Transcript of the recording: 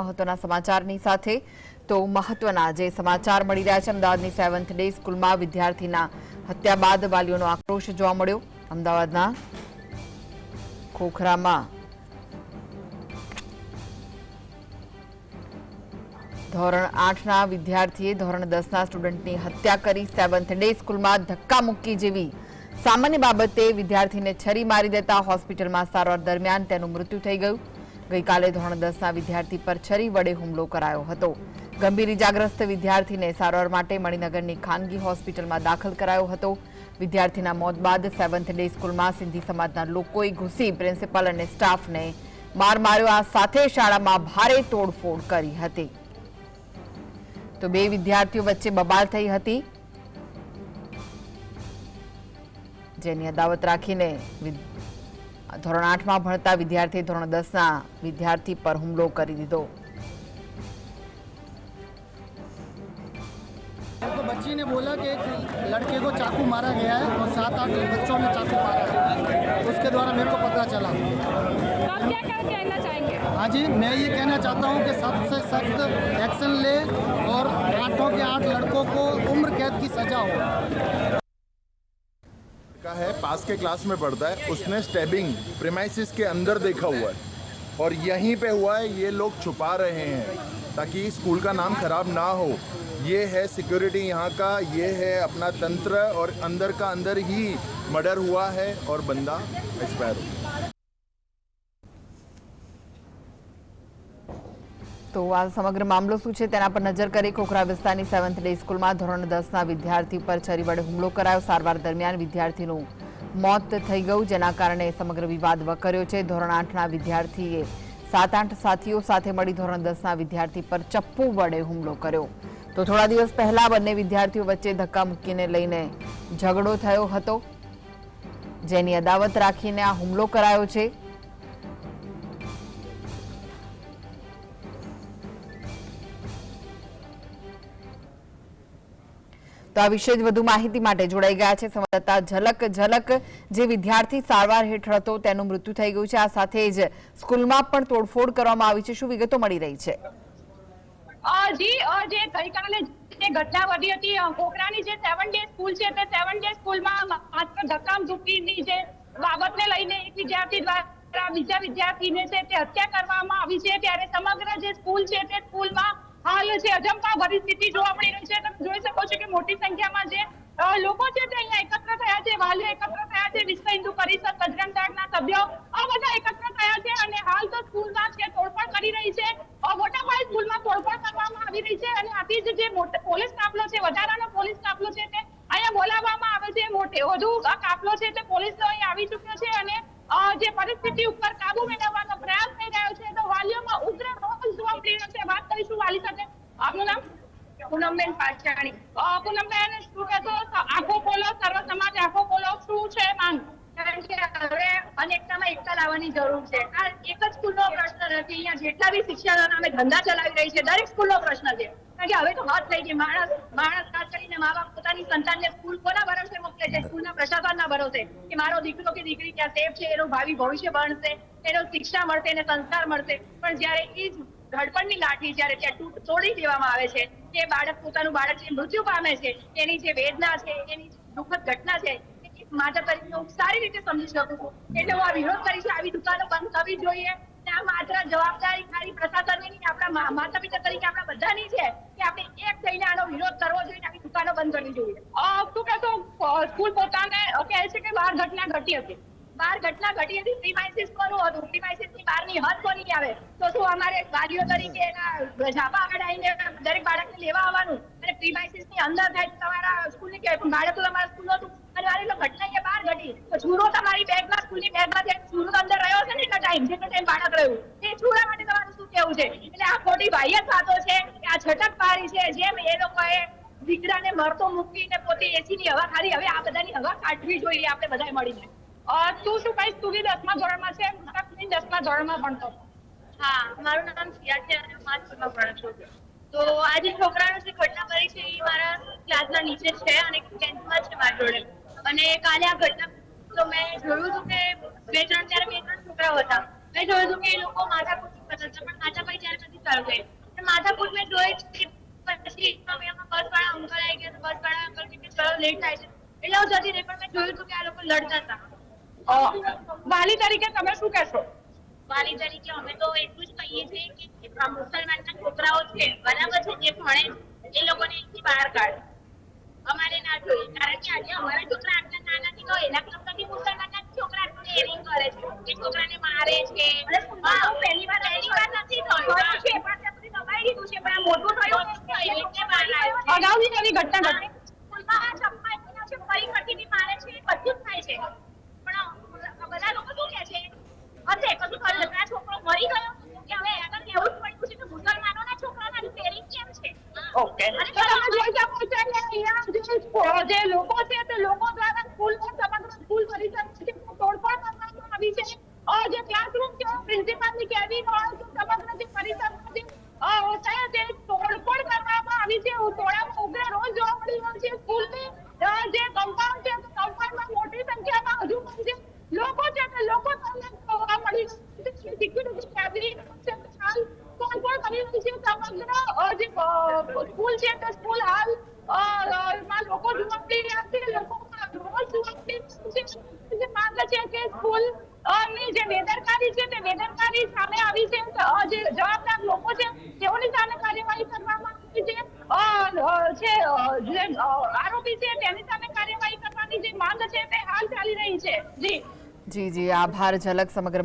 મહત્વના સમાચારની સાથે તો મહત્વના જે સમાચાર મળી રહ્યા છે અમદાવાદની 7th ડે સ્કૂલમાં વિદ્યાર્થીના હત્યા બાદ વાલીઓનો આક્રોશ જોવા મળ્યો। અમદાવાદના ખોખરામાં ધોરણ 8ના વિદ્યાર્થીએ ધોરણ 10ના સ્ટુડન્ટની હત્યા કરી। 7th ડે સ્કૂલમાં ધક્કામુક્કી જેવી સામાન્ય બાબતે વિદ્યાર્થીને છરી મારી દેતા હોસ્પિટલમાં સારવાર દરમિયાન તેનું મૃત્યુ થઈ ગયું। ગઈકાલે ધોરણ 10ના વિદ્યાર્થી પર છરી વડે હુમલો કરાયો હતો। ગંભીર ઇજાગ્રસ્ત વિદ્યાર્થીને સારવાર માટે મણિનગરની ખાનગી હોસ્પિટલમાં દાખલ કરાયો હતો। વિદ્યાર્થીના મોત બાદ 7th ડે સ્કૂલમાં સિંધી સમાજના લોકોએ ઘૂસી પ્રિન્સિપાલ અને સ્ટાફને માર માર્યો। આ સાથે શાળામાં ભારે તોડફોડ કરી હતી। તો બે વિદ્યાર્થીઓ વચ્ચે બબાલ થઈ હતી, જેની અદાવત રાખીને ધોરણ 8માં ભણતા વિદ્યાર્થી ધોરણ 10ના વિદ્યાર્થી પર હુમલો કરી દીધો। तो बच्ची ने बोला कि एक लड़के को चाकू मारा गया है और 7-8 बच्चों ने चाकू मारा है, उसके द्वारा मेरे को पता चला। आप क्या कहना चाहेंगे? हाँ जी, मैं ये कहना चाहता हूँ कि सबसे सख्त एक्शन ले और 8 के 8 लड़कों को उम्र कैद की सजा हो। का है पास के क्लास में पढ़ता है, उसने स्टैबिंग प्रीमाइसिस के अंदर देखा हुआ है और यहीं पे हुआ है। ये लोग छुपा रहे हैं ताकि स्कूल का नाम खराब ना हो। ये है सिक्योरिटी यहाँ का, ये है अपना तंत्र, और अंदर का अंदर ही मर्डर हुआ है और बंदा एक्सपायर हो। તો આ સમગ્ર મામલો શું છે તેના પર નજર કરી ખોખરા વિસ્તારની 7th ડે સ્કૂલમાં ધોરણ 10ના વિદ્યાર્થી પર છરી વડે હુમલો કરાયો। સારવાર દરમિયાન વિદ્યાર્થીનું મોત થઈ ગયું, જેના કારણે સમગ્ર વિવાદ વકર્યો છે। ધોરણ 8ના વિદ્યાર્થીએ 7-8 સાથીઓ સાથે મળી ધોરણ 10ના વિદ્યાર્થી પર ચપ્પુ વડે હુમલો કર્યો। તો થોડા દિવસ પહેલા બંને વિદ્યાર્થીઓ વચ્ચે ધક્કામુક્કીને લઈને ઝઘડો થયો હતો, જેની અદાવત રાખીને આ હુમલો કરાયો છે। તો આ વિશે વધુ માહિતી માટે જોડાઈ ગયા છે સંવાદદાતા ઝલક। જે વિદ્યાર્થી સારવાર હેઠળ હતો તેનું મૃત્યુ થઈ ગયું છે, આ સાથે જ સ્કૂલમાં પણ તોડફોડ કરવામાં આવી છે, શું વિગતો મળી રહી છે? જી જે ગઈકાલે જે ઘટના બની હતી ખોખરાની જે 7 ડે સ્કૂલ છે તે 7 ડે સ્કૂલમાં માત્ર ધક્કામુક્કીની જે બાબતને લઈને એક વિદ્યાર્થી દ્વારા બીજા વિદ્યાર્થીને છે તે હત્યા કરવામાં આવી છે। ત્યારે સમગ્ર જે સ્કૂલ છે તે સ્કૂલમાં હાલ છે અજંપા ભરી સ્થિતિ જોવા મળી રહી છે। તમે જોઈ શકો છો કે મોટી સંખ્યામાં જે લોકો છે તે અહીંયા એકત્ર થયા છે, વાલીઓ એકત્ર થયા છે, વિશ્વ હિન્દુ પરિષદ, બજરંગ દળના સભ્યો આ બધા એકત્ર થયા છે અને હાલ તો સ્કૂલમાં છે તોડફોડ કરી રહી છે। મોટા પાયે સ્કૂલમાં તોડફોડ કરવામાં આવી રહી છે અને આથી જ જે પોલીસ કાફલો છે, વધારાનો પોલીસ કાફલો છે તે અહીંયા બોલાવવામાં આવે છે। વધુ આ કાફલો છે તે પોલીસનો અહીં આવી ચૂક્યો છે અને જે પરિસ્થિતિ ઉપર કાબુ મેળવવાનો પ્રયાસ થઈ રહ્યો છે। તો વાલીઓમાં ઉગ્ર રોષ જોવા મળી રહ્યો છે। વાત કરીશું વાલી સાથે। આપનું નામ? પૂનમબેન પાચાણી। પૂનમબેન, શું કહેશો? આખો બોલો, સર્વ સમાજ આખો બોલો, શું છે માંગ? કારણ કે હવે અનેકતામાં એકતા લાવવાની જરૂર છે। આ એક જ સ્કૂલનો પ્રશ્ન નથી, અહીંયા જેટલા બી શિક્ષણના નામે ધંધા ચલાવી રહી છે દરેક સ્કૂલનો પ્રશ્ન છે। કારણ કે હવે તો હદ થઈ ગઈ, માણસ ખાસ કરીને મા બાપ પોતાની સંતાનને સ્કૂલ કોના ભરોસે મોકલે છે? સ્કૂલના પ્રશાસનના ભરોસે કે મારો દીકરો કે દીકરી ત્યાં સેફ છે, એનું ભાવિ ભવિષ્ય બનશે, એનો શિક્ષા મળશે, એને સંસ્કાર મળશે। પણ જ્યારે એ જ ઘડપણની લાઠી જ્યારે ત્યાં તોડી દેવામાં આવે છે, કે બાળક પોતાનું બાળક જે મૃત્યુ પામે છે, એની જે વેદના છે, એની દુઃખદ ઘટના છે, માતા તરીકે હું સારી રીતે સમજી શકું છું। એટલે હું આ વિરોધ કરીશ, આવી દુકાનો બંધ થવી જોઈએ। આ માત્ર જવાબદારી ખાલી પ્રશાસનની નહીં, આપણા માતા પિતા તરીકે આપણા બધાની છે કે આપણે એક થઈને આનો વિરોધ કરવો જોઈએ, આવી દુકાનો બંધ કરવી જોઈએ। શું કહેશો? સ્કૂલ પોતાને કહે છે કે બહાર ઘટના ઘટી હતી, પ્રીમાઇસિસ કોનું હતું? પ્રીમાઇસિસની બહારની હદ કોની આવે? તો શું અમારે વાલીઓ તરીકે એના ઝાપા આગળ આવીને દરેક બાળકને લેવા આવવાનું? અને પ્રીમાઇસિસની અંદર થાય તમારા સ્કૂલની કે બાળક તો તમારા સ્કૂલ હતું અને મારી ઘટના અહીંયા બહાર ઘટી, તો છૂરો તમારી બેગમાં, સ્કૂલની બેગમાં જે છૂરો અંદર રહ્યો છે ને એટલો ટાઈમ બાળક રહ્યું, એ છૂરા માટે તમારું શું કહેવું છે? એટલે આ ખોટી બાહ્ય વાતો છે, આ છટકબારી છે। જેમ એ લોકોએ દીકરાને મરતો મૂકીને પોતે એસીની હવા ખાલી, હવે આ બધાની હવા કાઢવી જોઈએ આપણે બધાએ મળીને। તું શું કહીશ? તું બી 10મા ધોરણમાં છે, 10મા ધોરણમાં ભણતો? હા, મારું નામ સિયા છે અને હું 5 સ્કૂલમાં ભણું છું। તો આજે છોકરાનો જે ઘટના કરી છે એ મારા ક્લાસના નીચે છે અને 10thમાં છે મારી જોડે। અને કાલે આ ઘટના તો મેં જોયું હતું કે બે ત્રણ છોકરાઓ હતા મેં જોયું હતું કે એ લોકો માથાકૂટ કરતા હતા, પણ માથાભાઈ જ્યારે નથી ચાલુ થઈ માથાકૂટ મેં જોઈ પછી બસ વાળા અંકલ આવી ગયા, બસ વાળા અંકલ કે ચલો લેટ થાય છે એટલે હું જતી રહી, પણ મેં જોયું હતું કે આ લોકો લડતા હતા. વાલી તરીકે તમે શું કહેશો? વાલી તરીકે અમે તો એટલું જ કહીએ છીએ કે મુસલમાનના છોકરાઓ છે બરાબર છે, જે ભણે એ લોકોને અહીંથી બહાર કાઢો. અમારે ના જોઈએ, કારણ કે આજે અમારા છોકરા આટલા નાના નથી તો એના કરતા મુસલમાનના છોકરા આટલું ડેરિંગ કરે છે, એ છોકરાને મારે છે. પહેલી વાર નથી થયું છે, પણ સુધી દબાઈ દીધું છે, પણ આ મોટું થયું એટલે બહાર આવ્યું. અગાઉની એવી ઘટના ઘટી? સ્કૂલમાં ચપ્પા છે, ફરી ફરીથી મારે છે, બધું જ થાય છે, પણ બધા લોકો શું કહે છે હશે કશું કર્યું આ છોકરો મરી ગયો કે હવે આગળ એવું જ પડ્યું છે કે મુસલમાનોના છોકરાના ડેરિંગ કેમ છે. ઓકે, તો તમે જોઈ શકો છો કે અહીંયા જે લોકો છે તે લોકો દ્વારા સ્કૂલમાં સમગ્ર સ્કૂલ પરિસર તોડફોડ કરવામાં આવી છે. જે ક્લાસરૂમ છે પ્રિન્સિપાલની કેબિન હોય તો સમગ્ર જે પરિસરમાં જે છે તે તોડફોડ કરવામાં આવી છે. તોડામાં ઉગ્ર રોજ જોવા મળી રહ્યો છે. સ્કૂલની જે કમ્પાઉન્ડ છે તે કમ્પાઉન્ડમાં મોટી સંખ્યામાં હજુ પણ જે લોકો છે તે લોકો તમને જોવા મળી રહ્યું છે. સિક્યુરિટી કેબિન છે હાલ તોડફોડ કરી રહી છે. સમગ્ર જે સ્કૂલ છે તે સ્કૂલ હાલ માં લોકો જોવા મળી રહ્યા છે. લોકોમાં રોજ જોવા મળી રહ્યું છે. જે માંગ છે કે સ્કૂલ ની જે બેદરકારી છે તે બેદરકારી સામે આવી છે. જે જવાબદાર લોકો છે તેઓની સામે કાર્યવાહી કરવામાં આવી છે. જે આરોપી છે તેની સામે કાર્યવાહી કરવાની જે માંગ છે તે હાલ ચાલી રહી છે. જી જી જી, આભાર ઝલક સમગ્ર